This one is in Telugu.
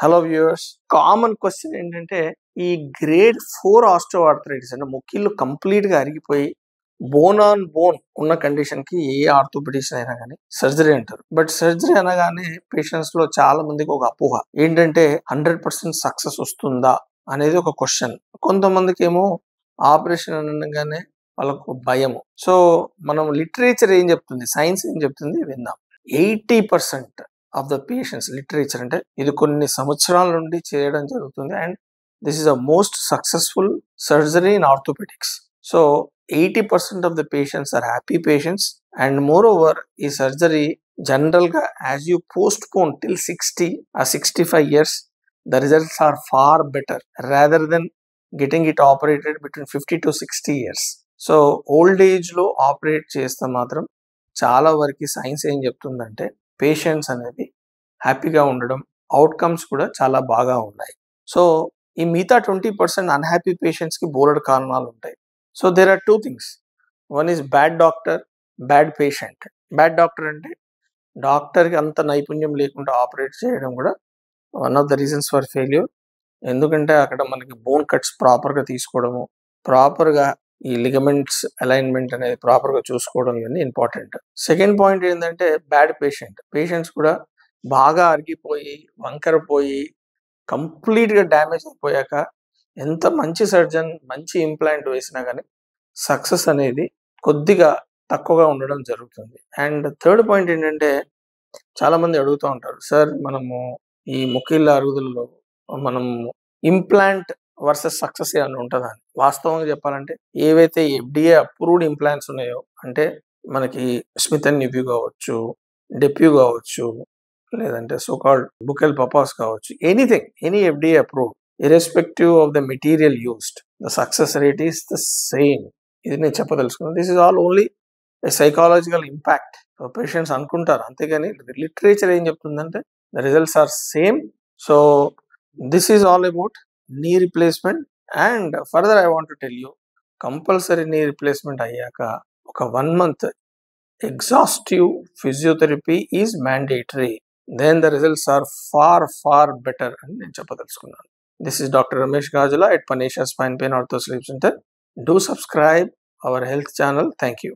హలో వ్యూవర్స్, కామన్ క్వశ్చన్ ఏంటంటే ఈ గ్రేడ్ 4 ఆస్టియోఆర్థరైటిస్ అంటే మొక్కిళ్ళు కంప్లీట్ గా అరిగిపోయి బోన్ ఆన్ బోన్ ఉన్న కండిషన్ కి ఏ ఆర్థోపెడిషన్ అయినా కానీ సర్జరీ అంటారు. బట్ సర్జరీ అనగానే పేషెంట్స్ లో చాలా మందికి ఒక అపోహ ఏంటంటే 100% సక్సెస్ వస్తుందా అనేది ఒక క్వశ్చన్. కొంతమందికి ఏమో ఆపరేషన్ అనగానే వాళ్ళకు భయము. సో మనం లిటరేచర్ ఏం చెప్తుంది, సైన్స్ ఏం చెప్తుంది విందాం. 80% ఆఫ్ ద పేషెంట్స్, లిటరేచర్ అంటే ఇది కొన్ని సంవత్సరాల నుండి చేయడం జరుగుతుంది and this is the most successful surgery in orthopaedics. So 80% of the patients are happy patients and moreover ఈ సర్జరీ జనరల్ గా as you postpone till 60 or 65 years the results are far better rather than getting it operated between 50 to 60 years. So old age లో ఆపరేట్ చేస్తే మాత్రం చాలా వరకు సైన్స్ ఏం చెప్తుందంటే పేషెంట్స్ అనేది హ్యాపీగా ఉండడం, అవుట్కమ్స్ కూడా చాలా బాగా ఉన్నాయి. సో ఈ మిగతా 20% అన్హ్యాపీ పేషెంట్స్ కి బోలెడు కారణాలు ఉంటాయి. So there are 2 things. One is bad doctor, bad patient. Bad doctor అంటే డాక్టర్కి అంత నైపుణ్యం లేకుండా ఆపరేట్ చేయడం కూడా one of the reasons for failure. ఎందుకంటే అక్కడ మనకి బోన్ కట్స్ ప్రాపర్గా తీసుకోవడము, ప్రాపర్గా ఈ లిగమెంట్స్ అలైన్మెంట్ అనేది ప్రాపర్గా చూసుకోవడం ఇవన్నీ ఇంపార్టెంట్. సెకండ్ పాయింట్ ఏంటంటే బ్యాడ్ పేషెంట్. పేషెంట్స్ కూడా బాగా అరిగిపోయి వంకరపోయి కంప్లీట్గా డ్యామేజ్ అయిపోయాక ఎంత మంచి సర్జన్ మంచి ఇంప్లాంట్ వేసినా కానీ సక్సెస్ అనేది కొద్దిగా తక్కువగా ఉండడం జరుగుతుంది. అండ్ థర్డ్ పాయింట్ ఏంటంటే చాలామంది అడుగుతూ ఉంటారు, సార్ మనము ఈ మొక్కిళ్ళ అరుగుదలలో మనం ఇంప్లాంట్ వర్సెస్ సక్సెస్ ఏమైనా ఉంటుందా అని. వాస్తవంగా చెప్పాలంటే ఏవైతే FDA అప్రూవ్డ్ ఇంప్లాంట్స్ ఉన్నాయో, అంటే మనకి స్మిత్ అండ్ నిప్యూ కావచ్చు, డెప్యూ కావచ్చు, లేదంటే సోకాల్డ్ బుకెల్ పపాస్ కావచ్చు, anything, any FDA approved, irrespective of the material used, the success rate is the same. ఇది నేను చెప్పదలుచుకున్నాను. This is all only psychological impact. Patients అనుకుంటారు, అంతేగాని లిటరేచర్ ఏం చెప్తుందంటే the results are same. So this is all about knee replacement. And further I want to tell you, compulsory knee replacement అయ్యాక ఒక 1 month exhaustive physiotherapy is mandatory. Then the results are far better అని నేను చెప్పదలుచుకున్నాను. This is Dr. Ramesh Gajula at Panisha Spine Pain Ortho Sleep Center. Do subscribe our health channel. Thank you.